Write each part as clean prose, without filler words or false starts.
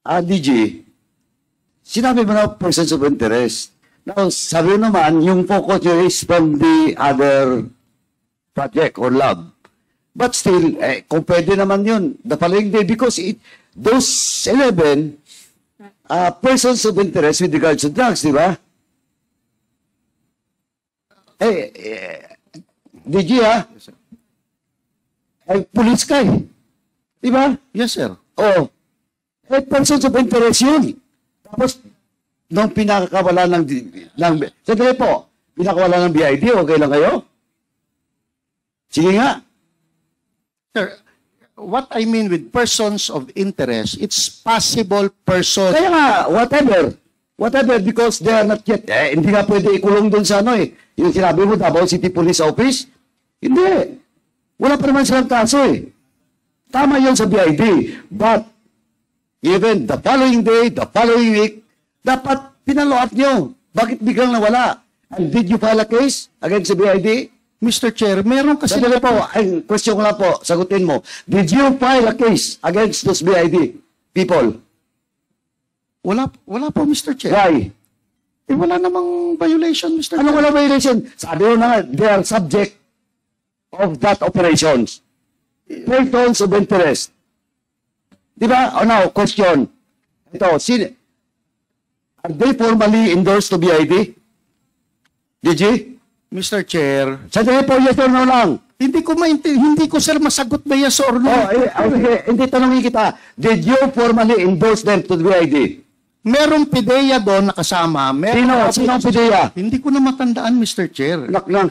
DG, sinabi mo na persons of interest. Now, sabi mo naman, yung focus nyo is from the other project or lab. But still, kung pwede naman yun, the following day, because those 11 persons of interest with regards to drugs, di ba? DG, Yes, sir. Police ka eh. Di ba? Yes, sir. Oo. Persons of interest yun. Tapos, nung pinakawala ng sandali po, pinakawala ng BID, okay lang kayo? Sige nga. Sir, what I mean with persons of interest, it's possible person. Kaya nga, whatever, because they are not yet, hindi nga pwede ikulong doon sa ano eh. Yung sinabi mo, Davao City Police Office, hindi. Wala pa naman silang kaso eh. Tama yun sa BID. But, even the following day, the following week, dapat pinalo up nyo. Bakit biglang nawala? And did you file a case against the BID? Mr. Chair, meron kasi... Sabi po, question ko lang po, sagutin mo. Did you file a case against those BID people? Wala po, Mr. Chair. Why? Wala namang violation, Mr. Ano Chair. wala violation? Sabi mo na nga, they are subject of that operations. Persons of interest. Di ba? Oh, now, question. Ito, are they formally endorsed to BID? Did you? Mr. Chair, Sabi po, yes or no lang. hindi ko sir masagot na yes or no. Okay, hindi tanongin kita. Did you formally endorse them to the BID? Merong PIDEA doon nakasama. Sino ang PIDEA? Hindi ko na matandaan, Mr. Chair. Lang.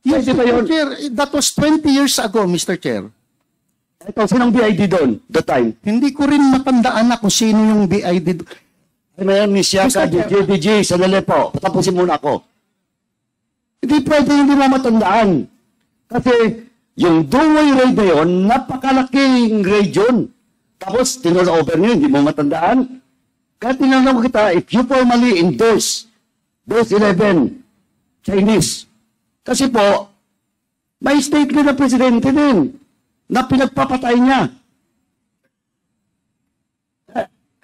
Yes, Pwede ba Mr. yun? Chair, that was 20 years ago, Mr. Chair. Ito, sinong BID doon, that time? Hindi ko rin matandaan na kung sino yung BID. Mayor Misiaka, DJ, sandali po. Patapusin muna ako. Hindi pwede hindi mo matandaan. Kasi yung Dumoy raid na yun, napakalaking raid yun. Tapos, over nyo, hindi mo matandaan. Kaya tinanong ko kita, if you formally endorse those 11 Chinese, kasi po, may statement na presidente din na pinagpapatay niya.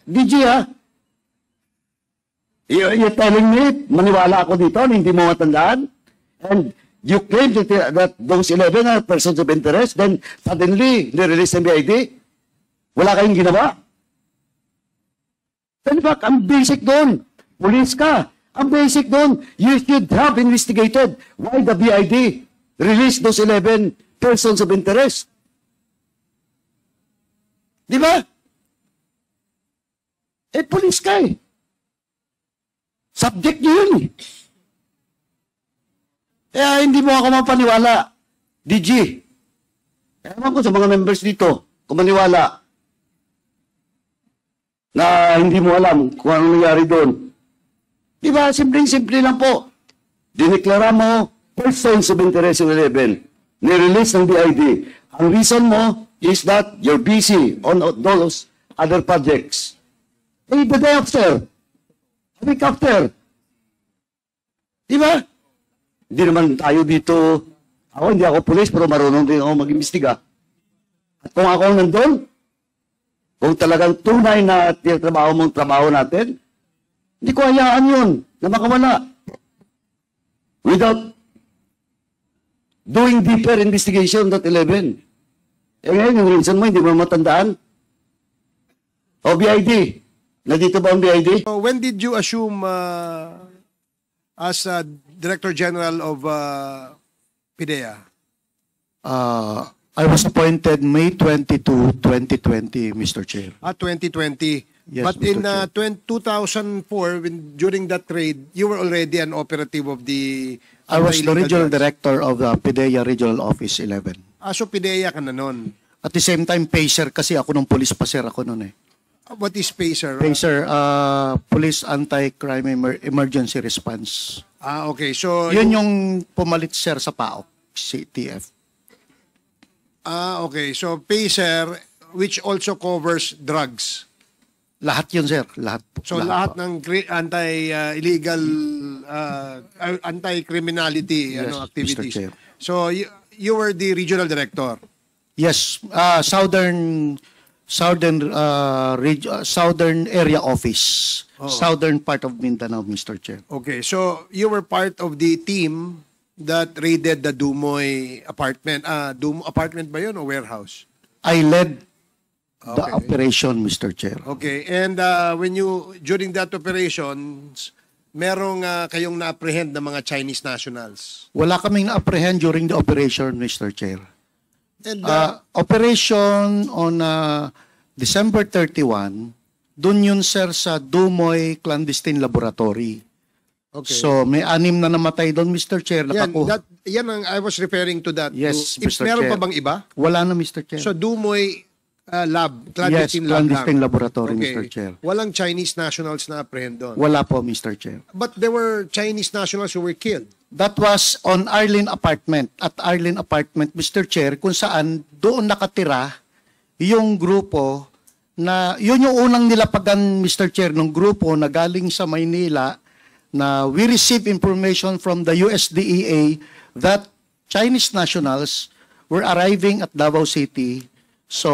DJ, You're telling me, maniwala ako dito, hindi mo matandaan? And you claim that those 11 are persons of interest, then suddenly, nirelease ng BID? Wala kayong ginawa? In fact, ang basic doon, police ka. Ang basic doon, you should have investigated why the BID released those 11 persons of interest. Di ba? Police ka eh. Subject nyo yun eh. Kaya hindi mo ako mapaniwala, DG. Ewan ko sa mga members dito, kung maniwala na hindi mo alam kung anong nangyari doon. Di ba? Simple lang po. Dineklara mo persons of interest of 11. Nirelease ng BID. Ang reason mo is that you're busy on those other projects. The day after, a week after. Di ba? Hindi naman tayo dito, hindi ako pulis, pero marunong din ako mag-imbestiga. At kung ako nandun, kung talagang tunay na trabaho natin, hindi ko hayaan yun na makawala. Without doing deeper investigation that 11. Ngayon, yung reason mo, hindi mo matandaan. O BID, nandito ba ang BID? So when did you assume as Director General of PIDEA? I was appointed May 22, 2020, Mr. Chair. 2020. Yes, But Mr. in Chair. 2004, during that trade, you were already an operative of the... I was the illegal regional drugs. director of the PIDEA Regional Office 11. So PIDEA ka na nun. At the same time, PACER kasi ako nung police paser ako nun eh. What is PACER? PACER, Police Anti-Crime Emergency Response. Okay. So... Yun yung pumalit, sir, sa PAOK, CTF. Okay. So PACER, which also covers drugs. Lahat yun, sir. Lahat. So lahat ng anti-illegal, anti-criminality Yes, activities. Mr. Chair. So you were the regional director. Yes, Southern Southern Area Office. Oo. Southern part of Mindanao, Mr. Chair. Okay, so you were part of the team that raided the Dumoy apartment. Apartment ba yun o warehouse? I led the Okay. operation, Mr. Chair. Okay, and during that operations, merong kayong na-apprehend ng mga Chinese nationals. Wala kaming na-apprehend during the operation, Mr. Chair. And Operation on December 31, dun yun, sir, sa Dumoy Clandestine Laboratory. okay. So, may 6 na namatay doon, Mr. Chair. Yan ang I was referring to that. Yes, If Mr. meron Chair. pa bang iba? Wala na, Mr. Chair. So Dumoy lab, Yes, clandestine lab clandestine lang. laboratory, Okay. Mr. Chair. Walang Chinese nationals na apprehend doon. Wala po, Mr. Chair. But there were Chinese nationals who were killed. That was on Arlene Apartment. At Arlene Apartment, Mr. Chair, kung saan doon nakatira yung grupo na, yun yung unang nilapagan, Mr. Chair, ng grupo na galing sa Maynila na we received information from the USDEA that Chinese nationals were arriving at Davao City. So,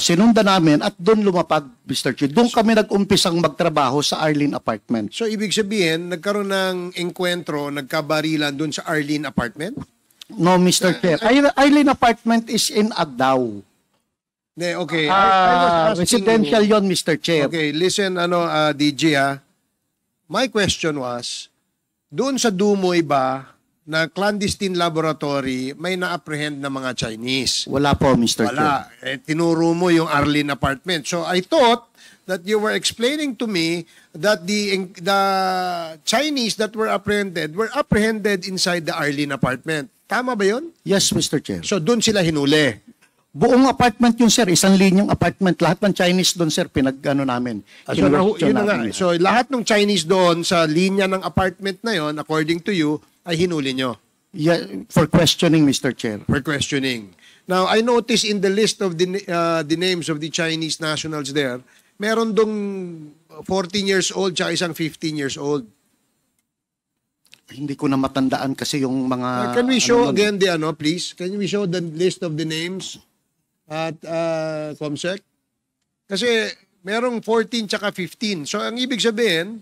sinundan namin at doon lumapag, Mr. Chair. Doon kami nag-umpisang magtrabaho sa Arlene Apartment. So ibig sabihin, nagkaroon ng enkwentro, nagkabarilan doon sa Arlene apartment? No, Mr. Chair. Arlene Apartment is in Agdao. Okay. I was asking Residential you- yon, Mr. Chair. Okay, listen, DJ My question was, doon sa Dumoy ba, na clandestine laboratory, may na-apprehend na mga Chinese? Wala po, Mr. Chair. Wala. Tinuro mo yung Arlene apartment. So I thought that you were explaining to me that the Chinese that were apprehended inside the Arlene apartment. Tama ba yun? Yes, Mr. Chair. So doon sila hinuli. Buong apartment yun, sir. Isang linyang apartment. Lahat ng Chinese doon, sir, pinag-ano namin. So, Kinwestiyon yun na nga. namin. So lahat ng Chinese doon sa linya ng apartment na yon, according to you, ay hinuli nyo Yeah, for questioning, Mr. Chair. for questioning. Now, I noticed in the list of the names of the Chinese nationals there, meron dong 14 years old tsaka isang 15 years old. Hindi ko na matandaan kasi yung mga... Can we show ano, again please? Can we show the list of the names at Comsec? Kasi merong 14 tsaka 15. So, ang ibig sabihin,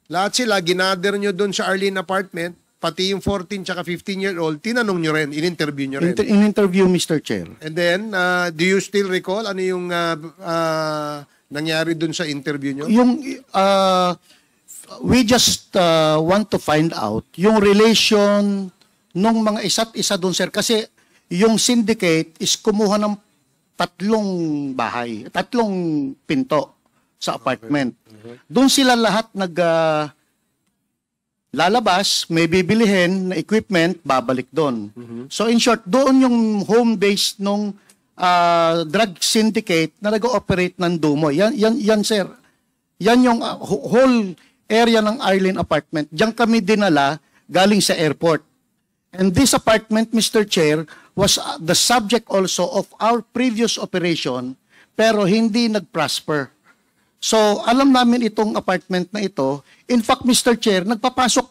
lahat sila, ginather nyo doon sa Arlene apartment, pati yung 14 tsaka 15-year-old, tinanong nyo rin, in-interview nyo rin. In-interview, Mr. Chair. And then, do you still recall ano yung nangyari doon sa interview nyo? Yung, we just want to find out yung relation nung mga isa't isa doon, sir. Kasi yung syndicate is kumuha ng 3 bahay, 3 pinto sa apartment. Doon sila lahat lalabas, may bibilihin na equipment, babalik doon. So in short, doon yung home base nung drug syndicate na nag-ooperate ng Dumoy. Yan sir. Yan yung whole area ng Arlene apartment. Diyan kami dinala galing sa airport. And this apartment, Mr. Chair, was the subject also of our previous operation, pero hindi nag-prosper. So, alam namin itong apartment na ito. In fact, Mr. Chair, nagpa-employ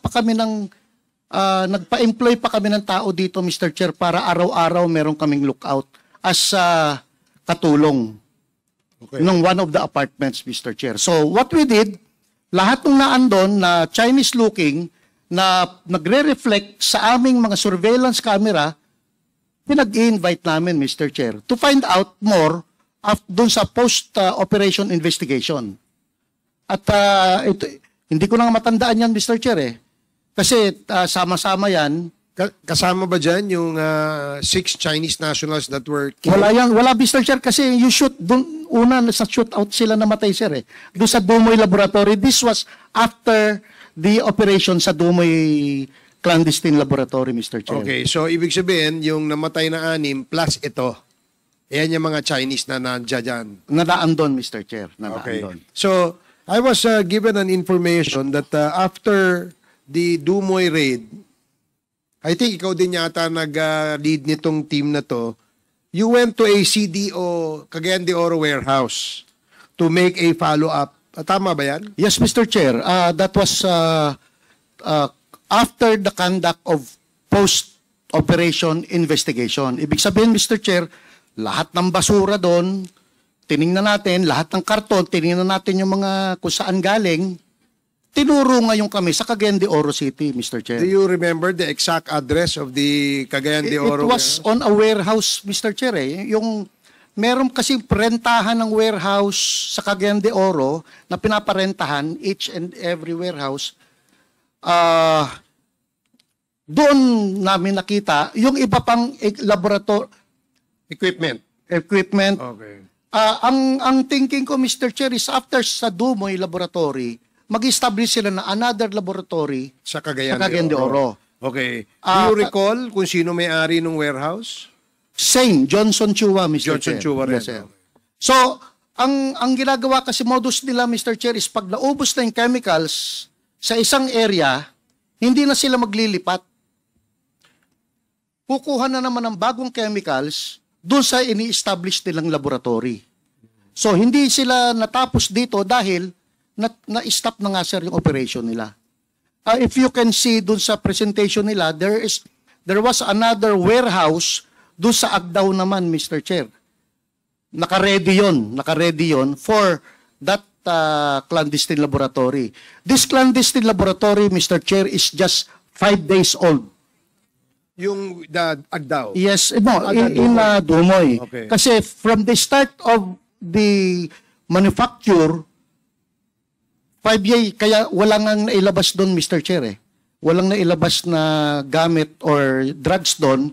pa kami ng tao dito, Mr. Chair, para araw-araw meron kaming lookout as katulong ng one of the apartments, Mr. Chair. So, what we did, lahat ng naandon na Chinese-looking na nagre-reflect sa aming mga surveillance camera, pinag-i-invite namin, Mr. Chair, to find out more dun sa post-operation investigation. At hindi ko na matandaan yan, Mr. Chair, eh. Kasi sama-sama yan. Kasama ba dyan yung 6 Chinese nationals that were killed? Wala, Mr. Chair, kasi you shoot, dun, una sa shootout sila namatay, sir, eh. Doon sa Dumoy Laboratory. This was after the operation sa Dumoy Clandestine Laboratory, Mr. Chair. Okay, so ibig sabihin, yung namatay na 6 plus ito, yan yung mga Chinese na nandiyan dyan. Nadaan doon, Mr. Chair. Nadaan Okay. doon. So, I was given an information that after the Dumoy raid, I think ikaw din yata nag-lead nitong team na to, you went to a CDO Cagayan de Oro warehouse to make a follow-up. Tama ba yan? Yes, Mr. Chair. That was after the conduct of post-operation investigation. Ibig sabihin, Mr. Chair, lahat ng basura doon, tiningnan natin, lahat ng karton, tiningnan natin yung mga kung saan galing, tinuro ngayon kami sa Cagayan de Oro City, Mr. Chair. Do you remember the exact address of the Cagayan de Oro? It was on a warehouse, Mr. Chair. Yung meron kasing prentahan ng warehouse sa Cagayan de Oro na pinaparentahan, each and every warehouse. Doon namin nakita yung iba pang laboratory Equipment. equipment. Okay. Ang thinking ko, Mr. Chair, is after sa Dumoy Laboratory, mag-establish sila na another laboratory Sa Cagayan, sa Cagayan de Oro. Okay. Do you recall kung sino may-ari ng warehouse? Same, Johnson Chua, Mr. Johnson Chair. Chua rin. Yes, sir. So, ang ginagawa kasi modus nila, Mr. Chair, is pag naubos na yung chemicals sa isang area, hindi na sila maglilipat. Kukuha na naman ng bagong chemicals doon sa ini-establish nilang laboratory. So, hindi sila natapos dito dahil na-stop na nga, sir, yung operation nila. If you can see doon sa presentation nila, there was another warehouse doon sa Agdao naman, Mr. Chair. Naka-ready yun for that clandestine laboratory. This clandestine laboratory, Mr. Chair, is just 5 days old. Yung Agdao? Yes, no, in Dumoy. Okay. Kasi from the start of the manufacture, 5 years, kaya walang ang nailabas doon, Mr. Chair. Walang nailabas na gamit or drugs doon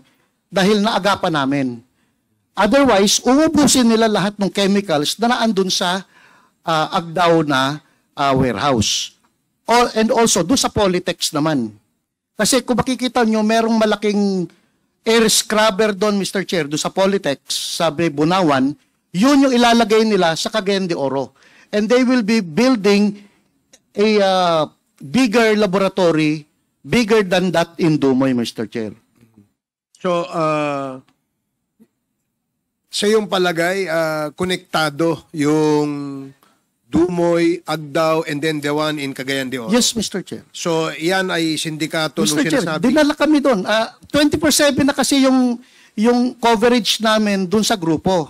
dahil naagapan namin. Otherwise, uubusin nila lahat ng chemicals na naandun sa Agdao na warehouse. And also, doon sa Polytex naman. Kasi kung makikita nyo, merong malaking air scrubber doon, Mr. Chair, doon sa Polytex, sabi Bunawan, yun yung ilalagay nila sa Cagayan de Oro. And they will be building a bigger laboratory, bigger than that in Dumoy, Mr. Chair. So, sa iyong palagay, konektado yung Dumoy, Agdao, and then the one in Cagayan de Oro? Yes, Mr. Chair. So, yan ay sindikato nung Mr. Chair, sinasabi? dinala kami doon. 24/7 na kasi yung coverage namin doon sa grupo.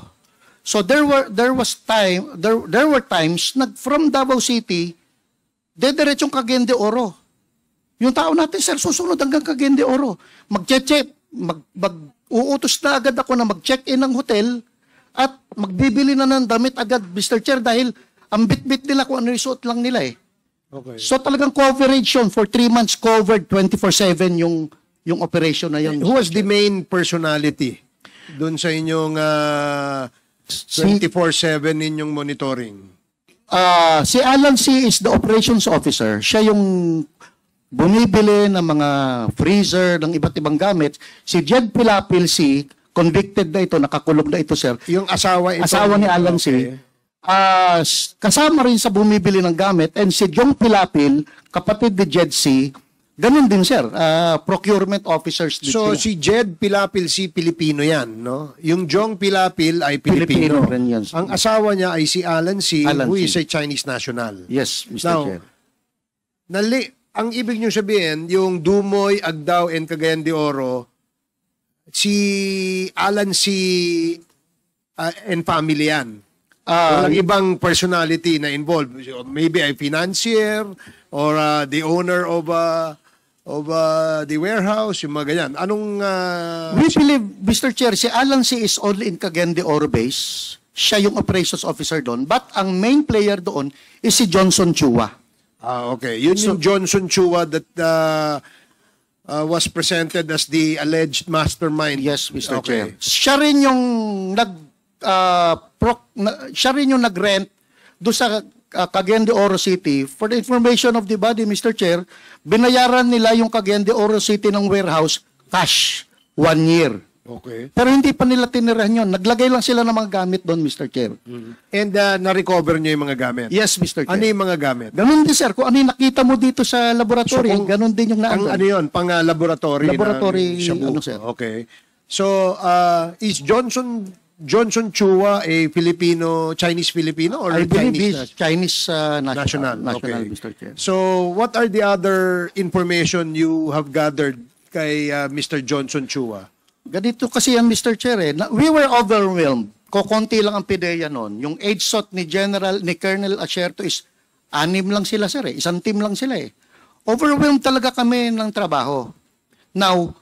So there were times from Davao City, dediretsyong Cagayan de Oro. Yung tao natin, sir, susunod hanggang Cagayan de Oro. Mag-check, uutos na agad ako na mag-check-in ng hotel at magbibili na ng damit agad, Mr. Chair, dahil ang bit-bit nila kung ano result lang nila eh. Okay. So talagang coverage yun. For 3 months covered, 24/7 yung operation na yun. Who was the main personality doon sa inyong 24/7 ninyong monitoring? Si Alan C. is the operations officer. Siya yung bumibili ng mga freezer, ng iba't ibang gamit. Si Jed Pilapil C., convicted na ito, nakakulong na ito, sir. Yung asawa ito? Asawa ni Alan C. Kasama rin sa bumibili ng gamit. And si Jong Pilapil, kapatid ni Jed C., ganun din, sir. Procurement officers din So, sila. si Jed Pilapil si Pilipino yan, no? Yung Jong Pilapil ay Pilipino. Pilipino rin yan. Ang asawa niya ay si Alan C., Alan who C. is a Chinese national. Yes, Mr. Now, Chair. ang ibig niyo sabihin, yung Dumoy, Agdao, and Cagayan de Oro, si Alan C. And family yan. Walang ibang personality na involved. Maybe a financier or the owner of the warehouse, yung mga ganyan. Anong... We believe, Mr. Chair, si Alan C. is only in Cagayan de Oro base. Siya yung operations officer doon. But ang main player doon is si Johnson Chua. okay. Yun yung Johnson Chua that was presented as the alleged mastermind. Yes, Mr. Okay. Chair. Siya rin yung siya rin yung nag-rent doon sa Cagayan de Oro City. For the information of the body, Mr. Chair, binayaran nila yung Cagayan de Oro City ng warehouse cash 1 year. Okay. Pero hindi pa nila tinirahan yun. Naglagay lang sila ng mga gamit doon, Mr. Chair. And na-recover niyo yung mga gamit? Yes, Mr. Chair. Ano yung mga gamit? Ganun din, sir. Kung ano yung nakita mo dito sa laboratory, ganun din yung Ang naandun. ano yun? Pang-laboratory? Laboratory, Shabu. ano, sir. Okay. So, is Johnson Chua a Chinese Filipino or I believe Chinese he's Chinese national, okay. Mr. Chair. So, what are the other information you have gathered kay Mr. Johnson Chua? Ganito kasi yan, Mr. Chair. We were overwhelmed. Kokonti lang ang PIDEA noon. Yung age SOT ni Colonel Asierto is 6 lang sila, sir. Isang team lang sila eh. Overwhelmed talaga kami ng trabaho. Now,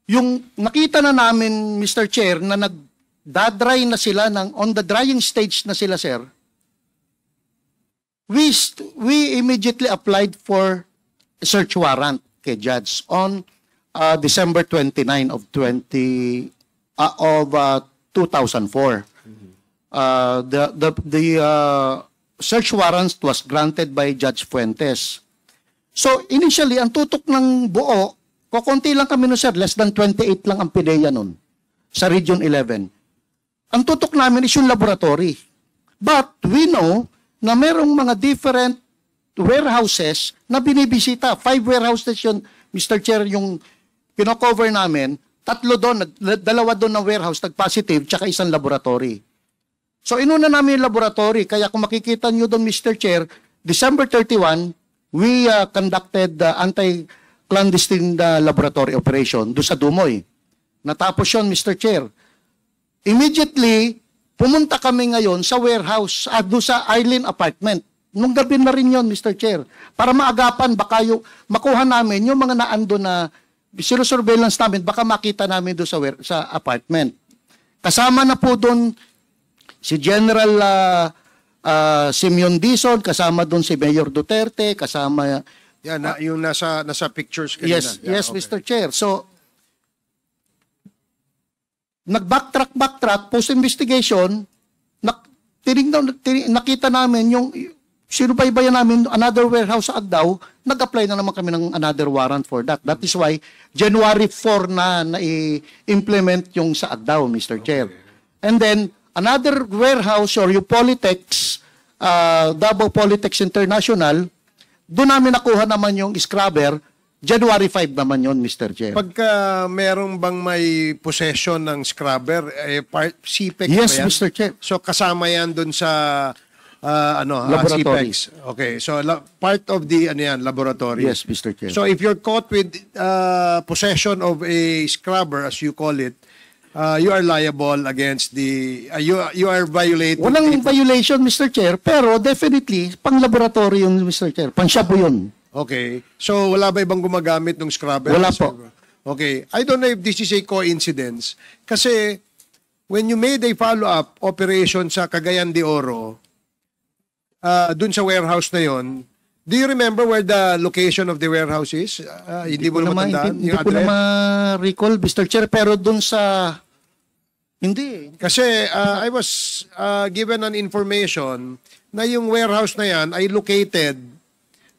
yung nakita na namin, Mr. Chair, na nagdadry na sila, on the drying stage na sila, sir, we immediately applied for a search warrant kay Judge on December 29 of 2004. The search warrant was granted by Judge Fuentes. So initially, ang tutok ng buo, kukunti lang kami no sir, less than 28 lang ang PIDEA nun sa Region 11. Ang tutok namin is yung laboratory. But we know na merong mga different warehouses na binibisita. 5 warehouses yun, Mr. Chair, yung pinocover namin. 3 doon, 2 doon na warehouse, nag-positive, tsaka isang laboratory. So inuna namin yung laboratory. Kaya kung makikita nyo doon, Mr. Chair, December 31, we conducted anti-clandestine laboratory operation doon sa Dumoy. Natapos yun, Mr. Chair. Immediately, pumunta kami ngayon sa warehouse, doon sa Arlene apartment. Nung gabi na rin yun, Mr. Chair. Para maagapan, baka makuha namin yung mga naando na sino-surveillance namin, baka makita namin doon sa apartment. Kasama na po doon si General Simeon Dizon, kasama doon si Mayor Duterte, kasama... Yan, yung nasa pictures kanina. Yes, Yeah, yes, okay. Mr. Chair. So, nag-backtrack, post-investigation, nakita namin yung sinubaybayan namin another warehouse sa Agdao, nag-apply na naman kami ng another warrant for that. That is why January 4 na i-implement yung sa Agdao, Mr. Chair. And then, another warehouse or yung Polytex, Davao Polytex International, doon namin nakuha naman yung scrubber, January 5 naman yon, Mr. Chair. Pagka merong bang may possession ng scrubber, CPEC Yes, ba yan? Mr. Chair. So kasama yan dun sa Laboratory. CPEC. Okay, so part of the laboratory. Yes, Mr. Chair. So if you're caught with possession of a scrubber, as you call it, you are liable against the you are violating. Walang violation, Mr. Chair, pero definitely, pang-laboratory yun, Mr. Chair. Pang-shabu yun. Okay. So wala ba ibang gumagamit ng scrubber? Wala po. Okay. I don't know if this is a coincidence. Kasi when you made a follow-up operation sa Cagayan de Oro, dun sa warehouse na yon, do you remember where the location of the warehouse is? Hindi mo na matandaan Hindi yung ko na address? ma-recall, Mr. Chair, pero dun sa... Hindi. Kasi I was given an information na yung warehouse na yan ay located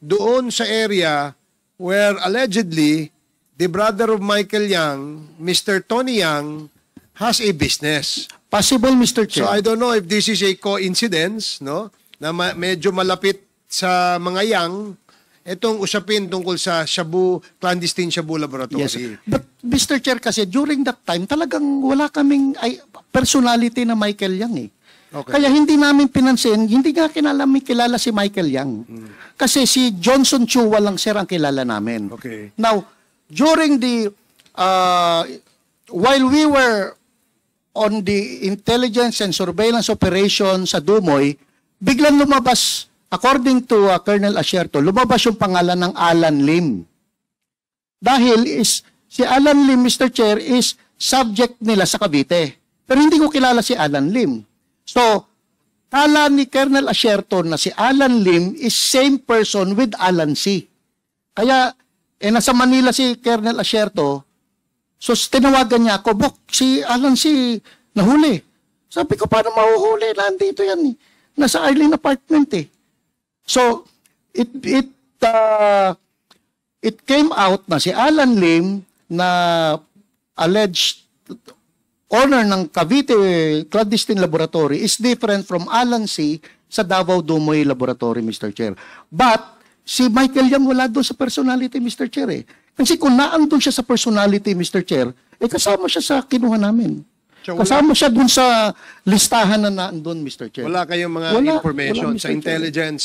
doon sa area where allegedly the brother of Michael Yang, Mr. Tony Yang, has a business. Possible, Mr. Chair. So I don't know if this is a coincidence, no? Na medyo malapit sa mga Yang itong usapin tungkol sa clandestine shabu laboratory. Yes. But Mr. Chair, kasi during that time, talagang wala kaming personality na Michael Yang eh. Okay. Kaya hindi namin pinansin, hindi nga kilala si Michael Yang. Kasi si Johnson Chua lang, sir, ang kilala namin. Okay. Now, during while we were on the intelligence and surveillance operation sa Dumoy, biglang lumabas, according to Colonel Asierto, lumabas yung pangalan ng Alan Lim. Dahil si Alan Lim, Mr. Chair, is subject nila sa Cavite. Pero hindi ko kilala si Alan Lim. So, kala ni Colonel Asierto na si Alan Lim is same person with Alan C. Kaya, nasa Manila si Colonel Asierto, so tinawagan niya ako, Bok, si Alan C. nahuli. Sabi ko, paano mahuhuli? Nandito yan eh. Nasa Arlene apartment eh. So, it came out na si Alan Lim na alleged owner ng Cavite Clandestine Laboratory is different from Alan C. sa Davao Dumoy Laboratory, Mr. Chair. But, si Michael Yang wala doon sa personality, Mr. Chair eh. Kasi kung naandun siya sa personality, Mr. Chair, kasama siya sa kinuha namin. So, kasama siya dun sa listahan na naandun, Mr. Chair. Wala kayong mga information wala, sa Mr. intelligence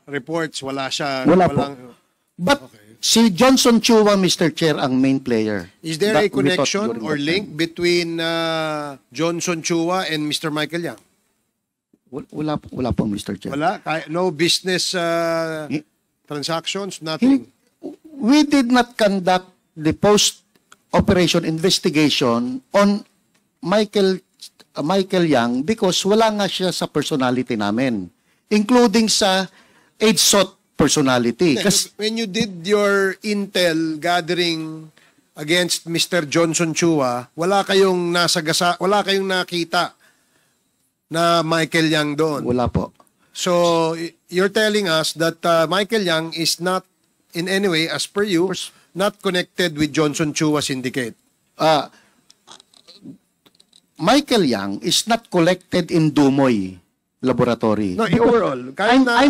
reports, wala siya. Wala po. walang- But Si Johnson Chua, Mr. Chair, ang main player. Is there a That we thought connection during or that link time. between Johnson Chua and Mr. Michael Yang? Wala po, Mr. Chair. Wala? No business transactions? Hin- Nothing? We did not conduct the post-operation investigation on Michael Yang because wala nga siya sa personality namin, including sa AIDSOT personality. Kasi When you did your intel gathering against Mr. Johnson Chua, wala kayong wala kayong nakita na Michael Yang doon. wala po. So you're telling us that Michael Yang is not in any way, as per you, not connected with Johnson Chua Syndicate. Michael Yang is not collected in Dumoy Laboratory. No, overall. Kahit na,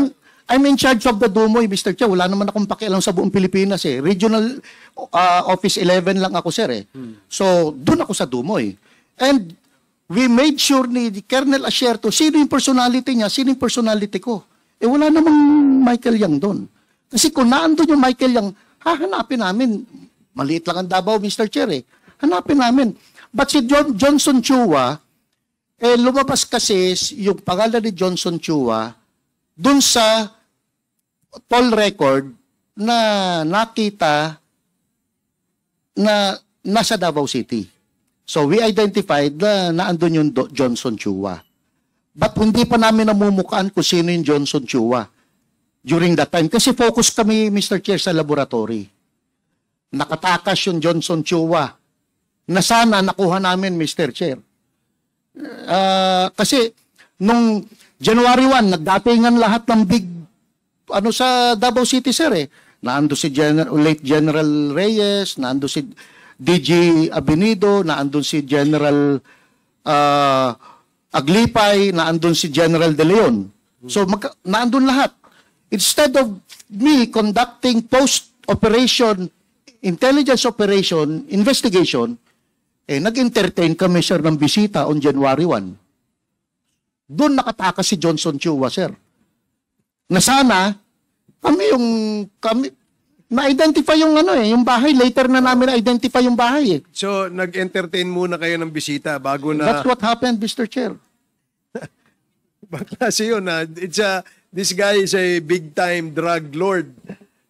I'm in charge of the Dumoy, Mr. Chair. Wala naman akong pakialam sa buong Pilipinas eh. Regional Office 11 lang ako, sir eh. So, doon ako sa Dumoy. And we made sure ni Colonel Asierto, sino yung personality niya, sino yung personality ko. Eh, wala namang Michael Yang doon. Kasi kung naandun yung Michael Yang, hahanapin namin. Maliit lang ang Davao, Mr. Chair eh. Hanapin namin. But si Johnson Chua, eh, lumabas kasi yung pangalan ni Johnson Chua dun sa toll record na nakita na nasa Davao City. So we identified na naandun yung Johnson Chua. But hindi pa namin namumukaan kung sino yung Johnson Chua during that time. Kasi focus kami, Mr. Chair, sa laboratory. Nakatakas yung Johnson Chua na sana nakuha namin, Mr. Chair. Kasi nung January 1, nagdatingan lahat ng big sa Davao City, sir eh. Naando si late General Reyes, naando si DG Abinido, naandun si General Aglipay, naandun si General De Leon. So naandun lahat. Instead of me conducting post-operation, intelligence operation, investigation, nag-entertain kami, sir, ng bisita on January 1. Doon nakatakas si Johnson Chua, sir. Na sana, kami, na-identify yung yung bahay. Later na namin na-identify yung bahay eh. so, nag-entertain muna kayo ng bisita bago na... That's what happened, Mr. Chair. Kasi yun, this guy is a big-time drug lord.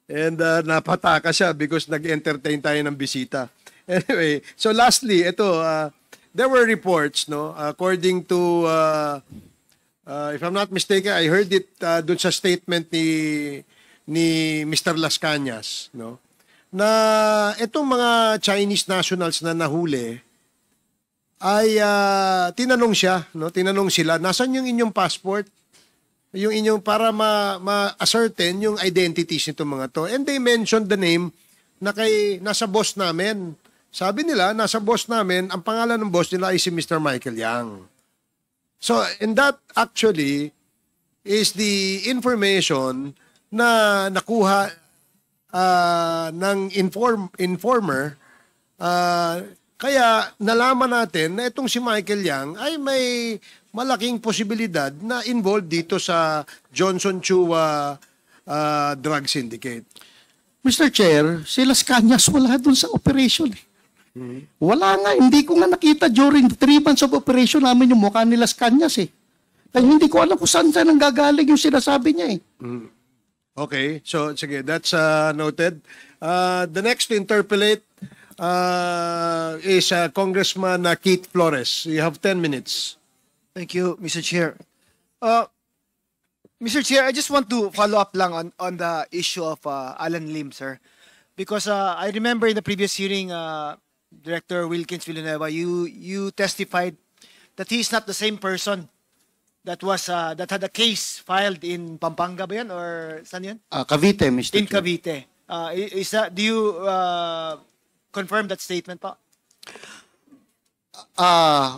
And napataka siya because nag-entertain tayo ng bisita. Anyway, so lastly, ito, there were reports, no, according to, if I'm not mistaken, I heard it dun sa statement ni Mr. Las Cañas, no, na itong mga Chinese nationals na nahuli ay tinanong siya, no, tinanong sila, nasan yung inyong passport? Yung inyong para ma-ascertain yung identities nitong mga to. And they mentioned the name na nasa boss namin. Sabi nila, nasa boss namin, ang pangalan ng boss nila ay si Mr. Michael Yang. So, and that actually is the information na nakuha ng informer. Kaya nalaman natin na itong si Michael Yang ay may malaking posibilidad na involved dito sa Johnson Chua drug syndicate. Mr. Chair, si Las Cañas wala dun sa operation eh. Wala nga, hindi ko nga nakita during the 3 months of operation namin yung mukha ni Las Cañas eh. Kaya hindi ko alam kung saan nang gagaling yung sinasabi niya eh. Okay, so sige, that's noted. The next to interpolate is Congressman Keith Flores. You have 10 minutes. Thank you, Mr. Chair. Mr. Chair, I just want to follow up lang on the issue of Alan Lim, sir. Because I remember in the previous hearing, Director Wilkins Villanueva, you testified that he is not the same person that had a case filed in Pampanga ba yan? Or saan yan? Cavite, Mr. In Chair. Cavite. Do you confirm that statement pa?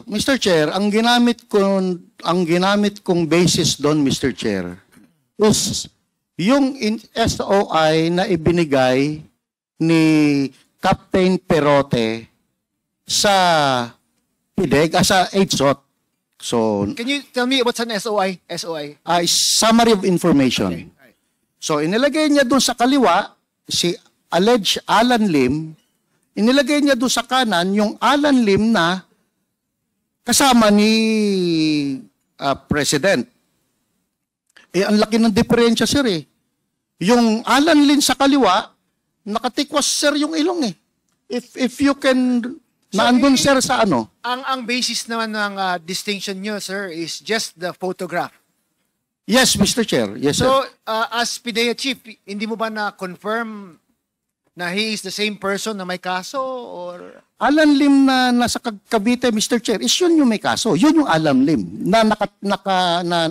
Mr. Chair, ang ginamit kong basis doon, Mr. Chair, is yung SOI na ibinigay ni Captain Perote sa PIDEG, sa AIDSOT. So, Can you tell me what's an SOI? SOI. summary of information. Okay. So, inilagay niya doon sa kaliwa si alleged Alan Lim, inilagay niya doon sa kanan yung Alan Lim na kasama ni President. Ang laki ng diferensya, sir eh. Yung Alan Lim sa kaliwa, nakatikwas, sir, yung ilong eh. If you can, naandun, sir, sa ano? Ang basis naman ng distinction nyo, sir, is just the photograph. Yes, Mr. Chair. Yes, sir. So, as PIDEA chief, hindi mo ba na-confirm na he is the same person na may kaso or... Alan Lim na nasa Cavite, Mr. Chair, is yun yung may kaso. Yun yung Alan Lim na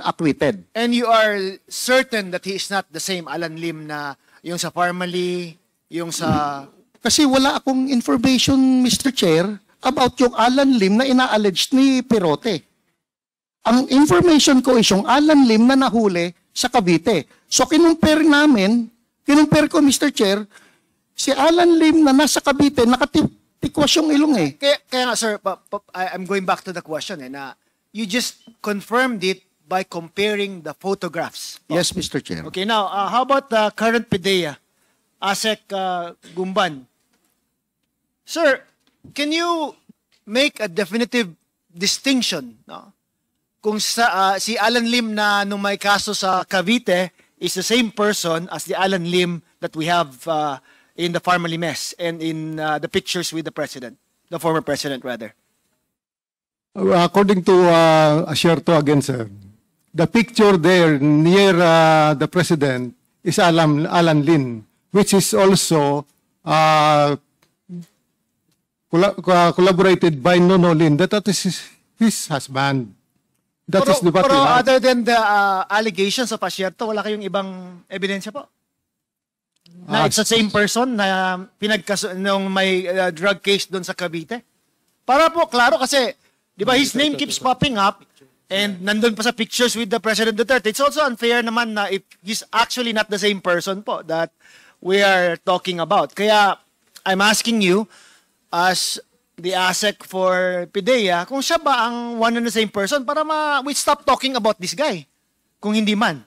acquitted. And you are certain that he is not the same Alan Lim na yung sa Parmali, yung sa... Kasi wala akong information, Mr. Chair, about yung Alan Lim na ina-alleged ni Perote. Ang information ko is yung Alan Lim na nahuli sa Cavite. So kinumpare ko, Mr. Chair, si Alan Lim na nasa Cavite, nakatikwas yung ilong eh. Kaya nga, sir, I'm going back to the question na you just confirmed it by comparing the photographs. Yes, Mr. Chair. Okay, now, how about the current PIDEA, ASEC Gumban? Sir, can you make a definitive distinction, no? Kung si Alan Lim na nung may kaso sa Cavite is the same person as the Alan Lim that we have in the Parmali mess and in the pictures with the president, the former president rather? According to Asierto again, sir, the picture there near the president is Alan Lim, which is also collaborated by Nono Lim. That is his husband. That is the what we pero have. other than the allegations of Asierto, wala kayong ibang ebidensya po? Na it's the same person na nung may drug case doon sa Cavite? Para po, klaro kasi, di ba, his name keeps popping up and nandun pa sa pictures with the President Duterte. It's also unfair naman na if he's actually not the same person po that we are talking about. Kaya, I'm asking you, as the ASEC for PIDEA, kung siya ba ang one and the same person para we stop talking about this guy, kung hindi man.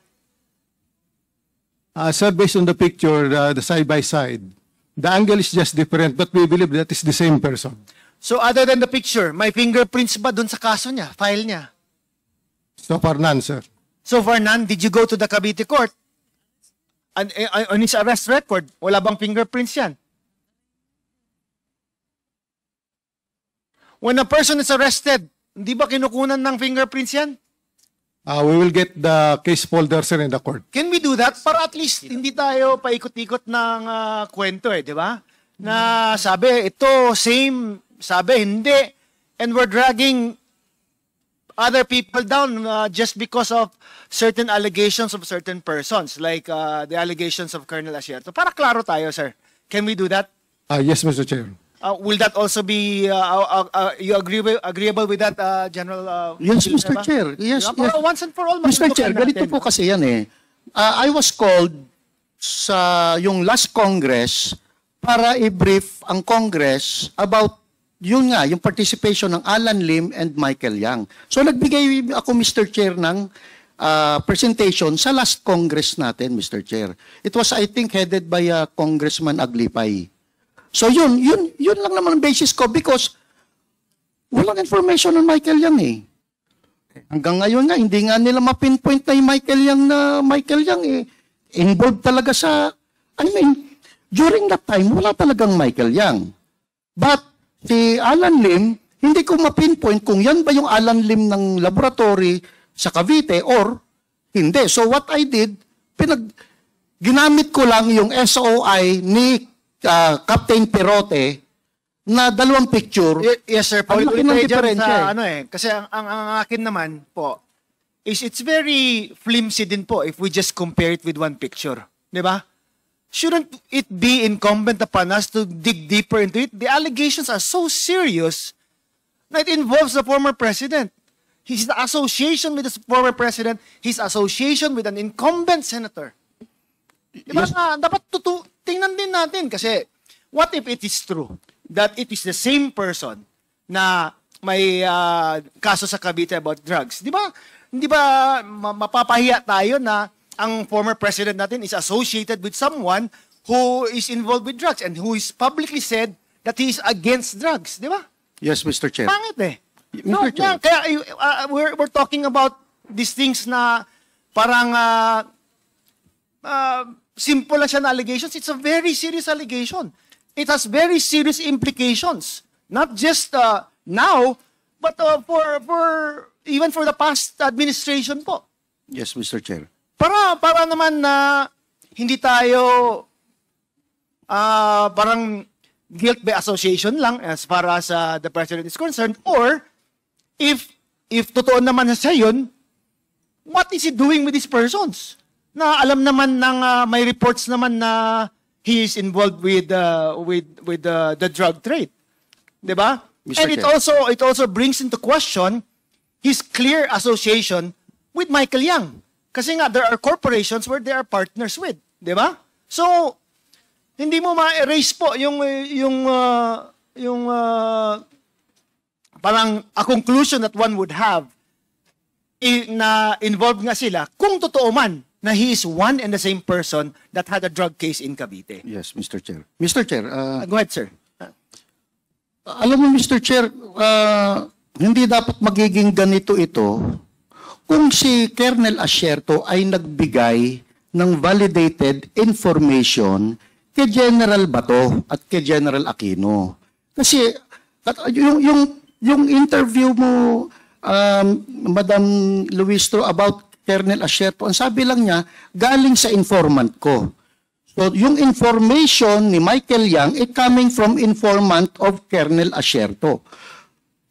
Sir, based on the picture, the side by side, the angle is just different, but we believe that is the same person. So other than the picture, may fingerprints ba dun sa kaso niya, file niya? So far, none, sir. So far none, did you go to the Cavite court? On his arrest record, wala bang fingerprints yan? When a person is arrested, hindi ba kinukunan ng fingerprints yan? We will get the case folder, sir, in the court. Can we do that? Para at least hindi tayo paikot-ikot ng kwento di ba? Na sabi, ito, same, sabi, hindi. And we're dragging other people down just because of certain allegations of certain persons, like the allegations of Colonel Asierto. Para klaro tayo, sir. Can we do that? Yes, Mr. Chair. Will that also be, you agreeable with that, General? Yes, Mr. Villanueva? Chair. Yes, Para yes. once and for all, Mr. Chair, matutukan ganito natin. po kasi yan eh. I was called sa yung last Congress para i-brief ang Congress about yun nga, yung participation ng Alan Lim and Michael Yang. So nagbigay ako, Mr. Chair, ng presentation sa last Congress natin, Mr. Chair. It was, I think, headed by Congressman Aglipay. So yun lang naman ang basis ko because walang information on Michael Yang eh. Hanggang ngayon nga, hindi nga nila mapinpoint na yung Michael Yang eh. Involved talaga sa, during that time, wala talagang Michael Yang. But si Alan Lim, hindi ko mapinpoint kung yan ba yung Alan Lim ng laboratory sa Cavite or hindi. So what I did, ginamit ko lang yung SOI ni Captain Perote na dalawang picture. Yes, sir. Ang laki ng diferensya Kasi ang akin naman po is it's very flimsy din po if we just compare it with one picture. Di ba? Shouldn't it be incumbent upon us to dig deeper into it? The allegations are so serious na it involves the former president. His association with the former president, his association with an incumbent senator. Diba nga, dapat tingnan din natin kasi what if it is true that it is the same person na may kaso sa Cavite about drugs? Di ba? Hindi ba mapapahiya tayo na ang former president natin is associated with someone who is involved with drugs and who is publicly said that he is against drugs, di ba? Yes, Mr. Chair. Pangit eh. Mr. No, Chair. kaya we're talking about these things na parang simple lang siya na allegations. It's a very serious allegation. It has very serious implications. Not just now, but for even for the past administration po. Yes, Mr. Chair. Para naman na hindi tayo parang guilt by association lang as far as the president is concerned, or if totoo naman na siya yun, what is he doing with these persons? Na alam naman ng may reports naman na he is involved with the drug trade. 'Di ba? Mr. And Chair. it also brings into question his clear association with Michael Yang. Kasi nga there are corporations where they are partners with, 'di ba? So hindi mo ma-erase po yung parang a conclusion that one would have na involved nga sila kung totoo man na he is one and the same person that had a drug case in Cavite. Yes, Mr. Chair. Mr. Chair, Go ahead, sir. alam mo, Mr. Chair, hindi dapat magiging ganito ito kung si Colonel Asierto ay nagbigay ng validated information kay General Bato at kay General Aquino. Kasi yung interview mo, Madam Luistro, about Colonel Asierto, ang sabi lang niya, galing sa informant ko. So, yung information ni Michael Yang ay coming from informant of Colonel Asierto.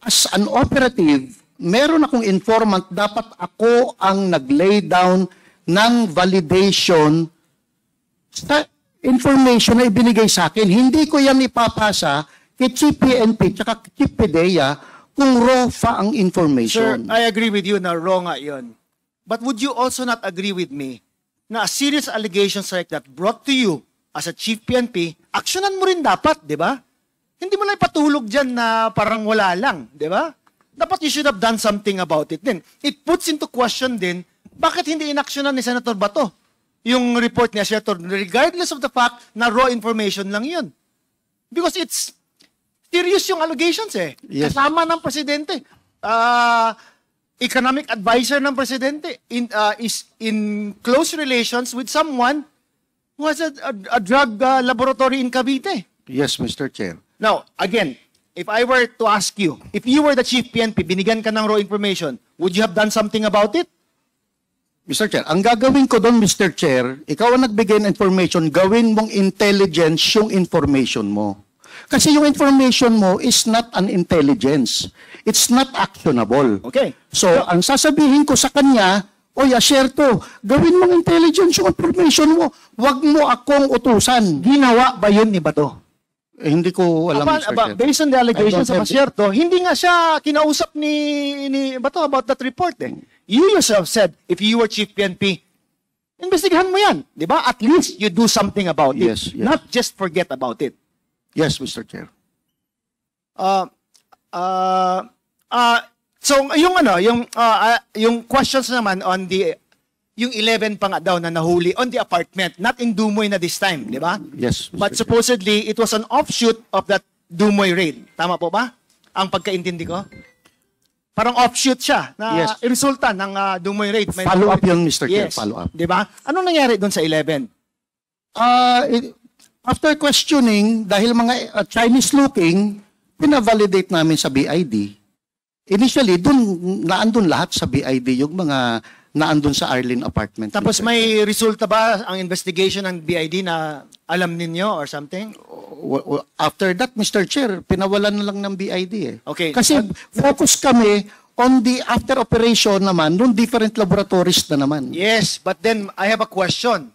As an operative, meron akong informant, dapat ako ang nag-lay down ng validation sa information na ibinigay sa akin. Hindi ko yan ipapasa kay Chief PNP tsaka Chief PDEA kung raw fa ang Sir, information. I agree with you na wrong nga yun. But would you also not agree with me na a serious allegations like that brought to you as a Chief PNP, aksyonan mo rin dapat, di ba? Hindi mo na ipatulog dyan na parang wala lang, di ba? Dapat you should have done something about it din. It puts into question din, bakit hindi inaksyonan ni Senator Bato yung report niya, Senator, regardless of the fact na raw information lang yun. Because it's serious yung allegations eh. Yes. Kasama ng presidente. Economic advisor ng presidente is in close relations with someone who has a drug laboratory in Cavite. Yes, Mr. Chair. Now, again, if I were to ask you, if you were the Chief PNP, binigyan ka ng raw information, would you have done something about it? Mr. Chair, ang gagawin ko doon, Mr. Chair, ikaw ang nagbigay ng information, gawin mong intelligence yung information mo. Kasi yung information mo is not an intelligence. It's not actionable. Okay. So, ang sasabihin ko sa kanya, oy, Asierto, gawin mong intelligence yung information mo. Huwag mo akong utusan. Ginawa ba yun ni Bato? Hindi ko alam, Mr. Chair. Based on the allegations I of don't have Asierto, hindi nga siya kinausap ni Bato about that report eh. You yourself said, if you were Chief PNP, investigahan mo yan. Di ba? At least you do something about it. Yes, yes. Not just forget about it. Yes, Mr. Chair. So yung questions naman on yung 11 pa nga daw na nahuli on the apartment, not in Dumoy na this time, di ba? Yes, Mr. But Chair. supposedly it was an offshoot of that Dumoy raid. Tama po ba? Ang pagkaintindi ko? Parang offshoot siya na Yes. resulta ng Dumoy raid. Follow up yun, Mr. Chair. Yes. Follow up. Di ba? Anong nangyari doon sa 11? After questioning, dahil mga Chinese-looking, pinavalidate namin sa BID. Initially, naandun lahat sa BID, yung mga naandun sa Arlene apartment. Tapos may resulta ba ang investigation ng BID na alam ninyo or something? After that, Mr. Chair, pinawalan na lang ng BID eh. Okay. Kasi focus kami on the after operation naman, nung different laboratories na naman. Yes, but then I have a question.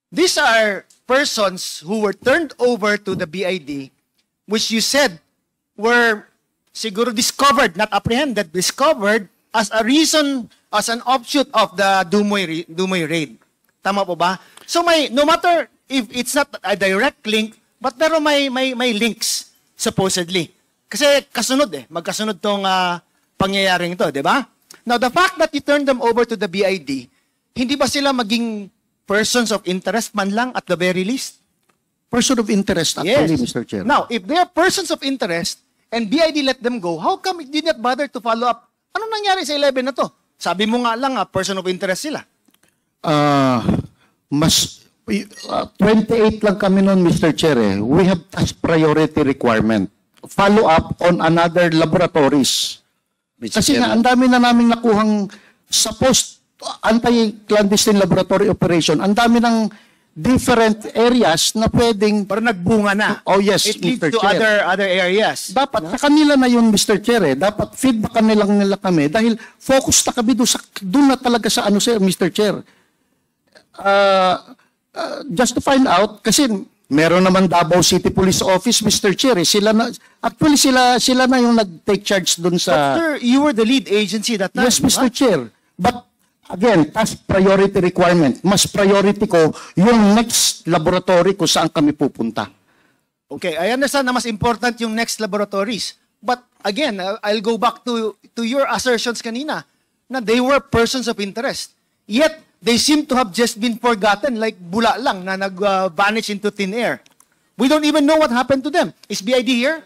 These are persons who were turned over to the BID, which you said were siguro discovered, not apprehended, discovered as a reason, as an offshoot of the Dumoy raid. Tama po ba? So no matter if it's not a direct link, but pero may links, supposedly. Kasi kasunod magkasunod tong pangyayaring ito, di ba? Now, the fact that you turned them over to the BID, hindi ba sila maging persons of interest man lang at the very least? Person of interest actually, Mr. Chair. Now, if they are persons of interest and BID let them go, how come it did not bother to follow up? Anong nangyari sa 11 na to? Sabi mo nga lang, person of interest sila. Mas 28 lang kami noon, Mr. Chair. We have task priority requirement. Follow up on another laboratories. Mr. Kasi nga, Chairman. ang dami na namin nakuhang sa post anti-clandestine laboratory operation, ang dami ng different areas na pwedeng... Pero nagbunga na. Oh yes, It leads Mr. to Chair. other areas. Dapat sa kanila na yun, Mr. Chair. Dapat feedback nila kami dahil focus na kami doon na talaga sa ano, sir, Mr. Chair. Just to find out, kasi meron naman Davao City Police Office, Mr. Chair. Sila na yung nag-take charge doon sa... But sir, you were the lead agency that time. Yes, di ba? Mr. Chair. But again, task priority requirement. Mas priority ko yung next laboratory kung saan kami pupunta. Okay, I understand na mas important yung next laboratories. But again, I'll go back to your assertions kanina na they were persons of interest. Yet, they seem to have just been forgotten like bula lang na nag-vanish into thin air. We don't even know what happened to them. Is BID here?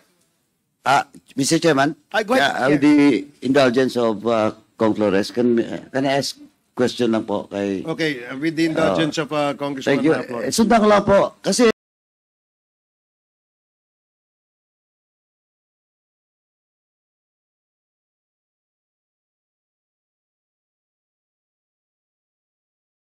Mr. Chairman, Go ahead. with the indulgence of Kong Flores, can I ask question lang po kay... Okay, with the indulgence of Congressman Thank you. Flores. Sundan ko lang po, kasi